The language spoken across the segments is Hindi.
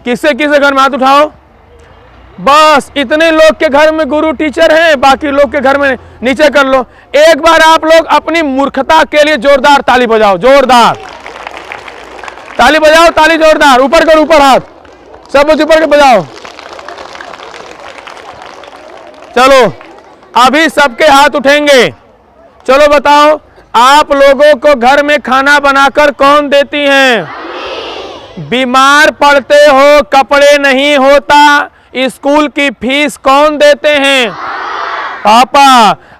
किससे किसके घर में हाथ उठाओ। बस इतने लोग के घर में गुरु टीचर हैं, बाकी लोग के घर में नीचे कर लो। एक बार आप लोग अपनी मूर्खता के लिए जोरदार ताली बजाओ, जोरदार ताली बजाओ, ताली जोरदार, ऊपर करो, ऊपर हाथ, सब ऊपर के बजाओ। चलो अभी सबके हाथ उठेंगे। चलो बताओ, आप लोगों को घर में खाना बनाकर कौन देती हैं? बीमार पड़ते हो, कपड़े नहीं होता, स्कूल की फीस कौन देते हैं? पापा।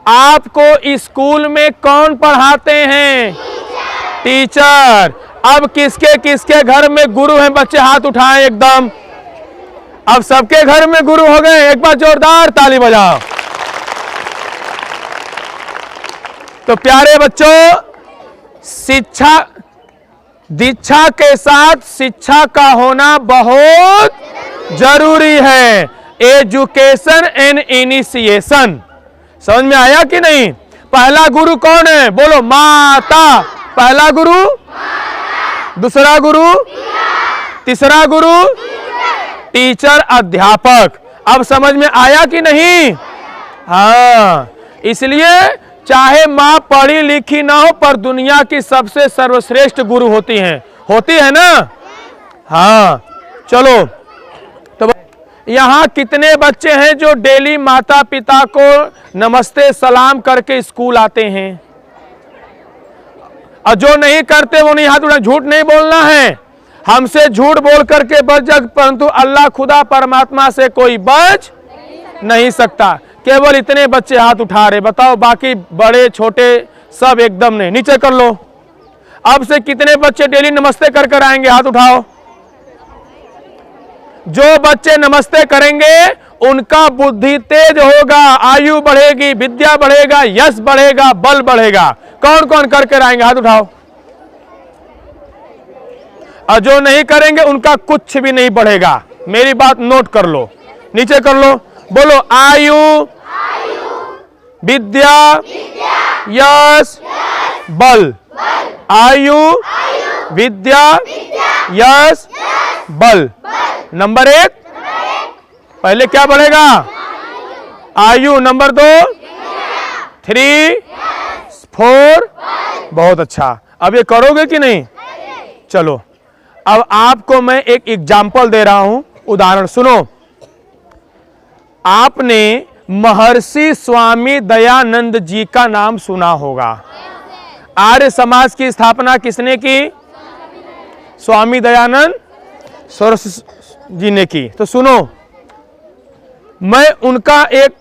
आपको स्कूल में कौन पढ़ाते हैं? टीचर। अब किसके किसके घर में गुरु हैं? बच्चे हाथ उठाएं एकदम। अब सबके घर में गुरु हो गए। एक बार जोरदार ताली बजाओ। तो प्यारे बच्चों, शिक्षा दीक्षा के साथ शिक्षा का होना बहुत जरूरी है। Education and initiation. समझ में आया कि नहीं? पहला गुरु कौन है? बोलो, माता। पहला गुरु माता। दूसरा गुरु तीसरा गुरु टीचर, अध्यापक। अब समझ में आया कि नहीं? हाँ, इसलिए चाहे माँ पढ़ी लिखी ना हो, पर दुनिया की सबसे सर्वश्रेष्ठ गुरु होती है ना? हाँ। चलो, तो यहाँ कितने बच्चे हैं जो डेली माता पिता को नमस्ते सलाम करके स्कूल आते हैं? और जो नहीं करते वो नहीं हाथ उठाए। झूठ नहीं बोलना है, हमसे झूठ बोल करके बच जग, परंतु अल्लाह खुदा परमात्मा से कोई बच नहीं सकता। केवल इतने बच्चे हाथ उठा रहे, बताओ बाकी बड़े छोटे सब एकदम नहीं। नीचे कर लो। अब से कितने बच्चे डेली नमस्ते कर कर आएंगे? हाथ उठाओ। जो बच्चे नमस्ते करेंगे उनका बुद्धि तेज होगा, आयु बढ़ेगी, विद्या बढ़ेगा, यश बढ़ेगा, बल बढ़ेगा। कौन कौन करके आएंगे? हाथ उठाओ। और जो नहीं करेंगे उनका कुछ भी नहीं बढ़ेगा। मेरी बात नोट कर लो। नीचे कर लो। बोलो, आयु, विद्या, यश, बल। आयु, विद्या, यश, बल। नंबर 1 पहले क्या बढ़ेगा? आयु। नंबर 2 3 4। बहुत अच्छा। अब ये करोगे कि नहीं? चलो, अब आपको मैं एक एग्जाम्पल दे रहा हूं, उदाहरण सुनो। आपने महर्षि स्वामी दयानंद जी का नाम सुना होगा। आर्य समाज की स्थापना किसने की? स्वामी दयानंद सरस्वती जी ने की। तो सुनो, मैं उनका एक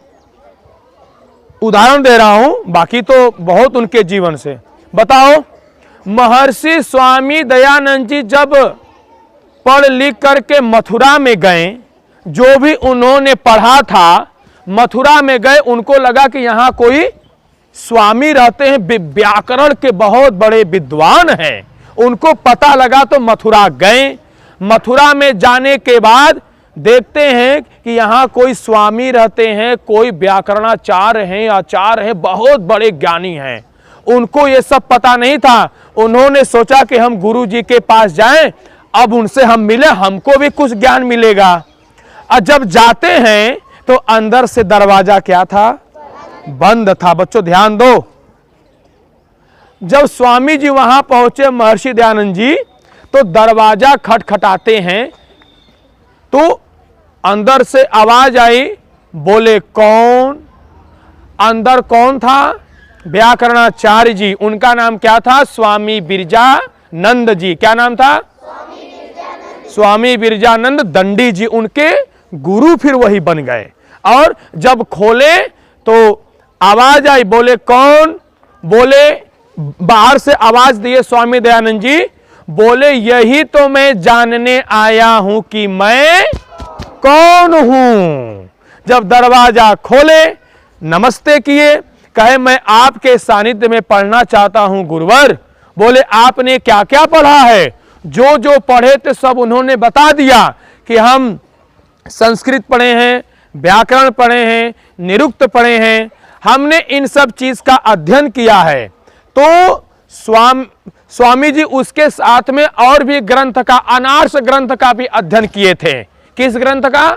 उदाहरण दे रहा हूं, बाकी तो बहुत उनके जीवन से। बताओ, महर्षि स्वामी दयानंद जी जब पढ़ लिख करके मथुरा में गए, जो भी उन्होंने पढ़ा था मथुरा में गए, उनको लगा कि यहाँ कोई स्वामी रहते हैं, व्याकरण के बहुत बड़े विद्वान हैं। उनको पता लगा तो मथुरा गए। मथुरा में जाने के बाद देखते हैं कि यहाँ कोई स्वामी रहते हैं, कोई व्याकरणाचार्य हैं, आचार्य हैं, बहुत बड़े ज्ञानी हैं। उनको ये सब पता नहीं था। उन्होंने सोचा कि हम गुरु जी के पास जाएं, अब उनसे हम मिले, हमको भी कुछ ज्ञान मिलेगा। और जब जाते हैं तो अंदर से दरवाजा क्या था? बंद था। बच्चों ध्यान दो। जब स्वामी जी वहां पहुंचे, महर्षि दयानंद जी, तो दरवाजा खटखटाते हैं तो अंदर से आवाज आई। बोले, कौन? अंदर कौन था? व्याकरणाचार्य जी। उनका नाम क्या था? स्वामी बिरजानंद जी। क्या नाम था? स्वामी बिरजानंद दंडी जी। उनके गुरु फिर वही बन गए। और जब खोले तो आवाज आई। बोले, कौन? बोले, बाहर से आवाज दिए स्वामी दयानंद जी। बोले, यही तो मैं जानने आया हूं कि मैं कौन हूं। जब दरवाजा खोले, नमस्ते किए, कहे मैं आपके सानिध्य में पढ़ना चाहता हूं गुरुवर। बोले, आपने क्या क्या पढ़ा है? जो जो पढ़े थे सब उन्होंने बता दिया कि हम संस्कृत पढ़े हैं, व्याकरण पढ़े हैं, निरुक्त पढ़े हैं, हमने इन सब चीज का अध्ययन किया है। तो स्वामी जी उसके साथ में और भी ग्रंथ का, अनार्स ग्रंथ का भी अध्ययन किए थे। किस ग्रंथ का?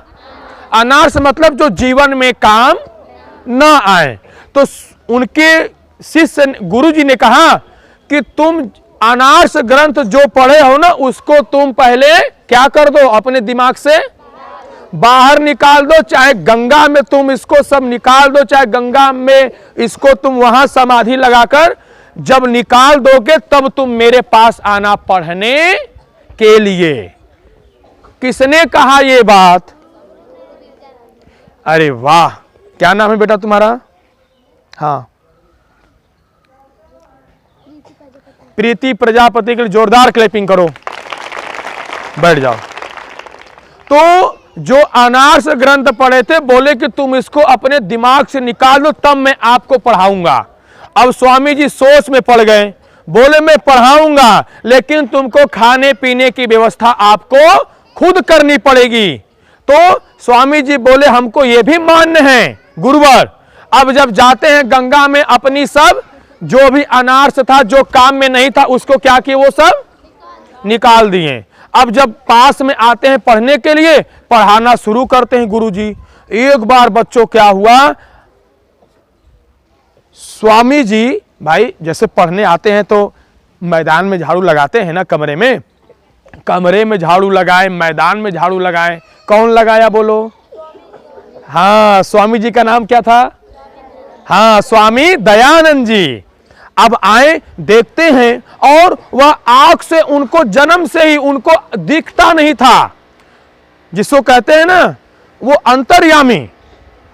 अनार्स मतलब जो जीवन में काम न आए। तो उनके शिष्य गुरु जी ने कहा कि तुम अनार्स ग्रंथ जो पढ़े हो ना, उसको तुम पहले क्या कर दो, अपने दिमाग से बाहर निकाल दो। चाहे गंगा में तुम इसको सब निकाल दो, चाहे गंगा में इसको तुम वहां समाधि लगाकर जब निकाल दोगे तब तुम मेरे पास आना पढ़ने के लिए। किसने कहा ये बात? अरे वाह, क्या नाम है बेटा तुम्हारा? हाँ, प्रीति प्रजापति के लिए जोरदार क्लैपिंग करो। बैठ जाओ। तो जो अनार्स ग्रंथ पढ़े थे, बोले कि तुम इसको अपने दिमाग से निकाल दो तब मैं आपको पढ़ाऊंगा। अब स्वामी जी सोच में पड़ गए, बोले मैं पढ़ाऊंगा लेकिन तुमको खाने पीने की व्यवस्था आपको खुद करनी पड़ेगी। तो स्वामी जी बोले हमको यह भी मान्य है गुरुवर। अब जब जाते हैं गंगा में, अपनी सब जो भी अनार्स था, जो काम में नहीं था, उसको क्या किए, वो सब निकाल दिए। अब जब पास में आते हैं पढ़ने के लिए, पढ़ाना शुरू करते हैं गुरुजी। एक बार बच्चों क्या हुआ, स्वामी जी भाई जैसे पढ़ने आते हैं तो मैदान में झाड़ू लगाते हैं ना, कमरे में झाड़ू लगाए, मैदान में झाड़ू लगाए। कौन लगाया बोलो? हाँ, स्वामी जी का नाम क्या था? हाँ, स्वामी दयानंद जी। अब आए, देखते हैं, और वह आंख से उनको जन्म से ही उनको दिखता नहीं था, जिसको कहते हैं ना वो अंतर्यामी।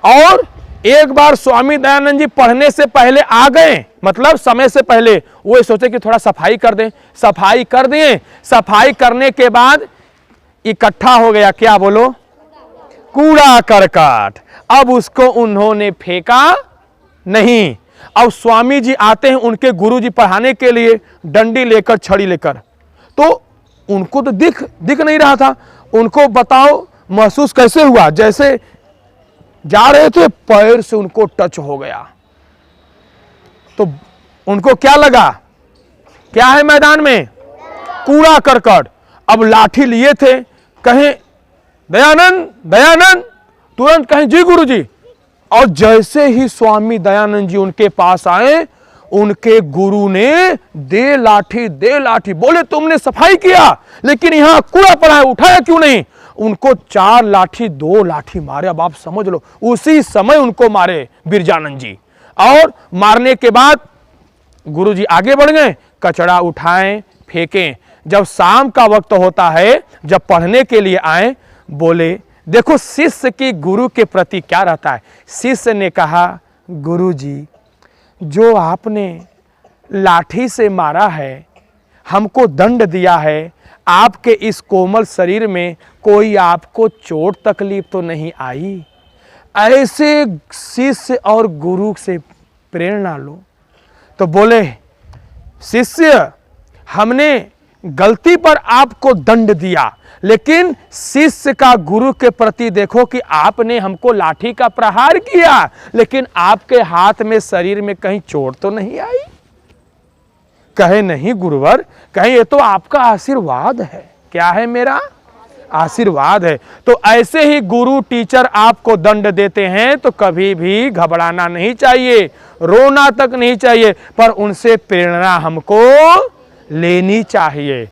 और एक बार स्वामी दयानंद जी पढ़ने से पहले आ गए, मतलब समय से पहले। वो सोचे कि थोड़ा सफाई कर दें, सफाई कर दिए। सफाई करने के बाद इकट्ठा हो गया, क्या बोलो? कूड़ा करकट। अब उसको उन्होंने फेंका नहीं। अब स्वामी जी आते हैं उनके गुरु जी पढ़ाने के लिए, डंडी लेकर, छड़ी लेकर। तो उनको तो दिख नहीं रहा था। उनको बताओ महसूस कैसे हुआ? जैसे जा रहे थे, पैर से उनको टच हो गया। तो उनको क्या लगा? क्या है मैदान में? कूड़ा करकट। अब लाठी लिए थे, कहें दयानंद दयानंद, तुरंत कहें जी गुरु जी। और जैसे ही स्वामी दयानंद जी उनके पास आए, उनके गुरु ने दे लाठी। बोले तुमने सफाई किया लेकिन यहां कूड़ा पड़ा है, उठाया क्यों नहीं? उनको 4 लाठी 2 लाठी मारे। अब आप समझ लो, उसी समय उनको मारे बिरजानंद जी। और मारने के बाद गुरुजी आगे बढ़ गए, कचरा उठाएं, फेंकें। जब शाम का वक्त होता है, जब पढ़ने के लिए आए, बोले देखो शिष्य की गुरु के प्रति क्या रहता है। शिष्य ने कहा गुरुजी, जो आपने लाठी से मारा है, हमको दंड दिया है, आपके इस कोमल शरीर में कोई आपको चोट तकलीफ तो नहीं आई? ऐसे शिष्य और गुरु से प्रेरणा लो। तो बोले शिष्य, हमने गलती पर आपको दंड दिया, लेकिन शिष्य का गुरु के प्रति देखो कि आपने हमको लाठी का प्रहार किया, लेकिन आपके हाथ में शरीर में कहीं चोट तो नहीं आई? कहे नहीं गुरुवर, कहे ये तो आपका आशीर्वाद है। क्या है? मेरा आशीर्वाद है। तो ऐसे ही गुरु टीचर आपको दंड देते हैं तो कभी भी घबराना नहीं चाहिए, रोना तक नहीं चाहिए, पर उनसे प्रेरणा हमको लेनी चाहिए।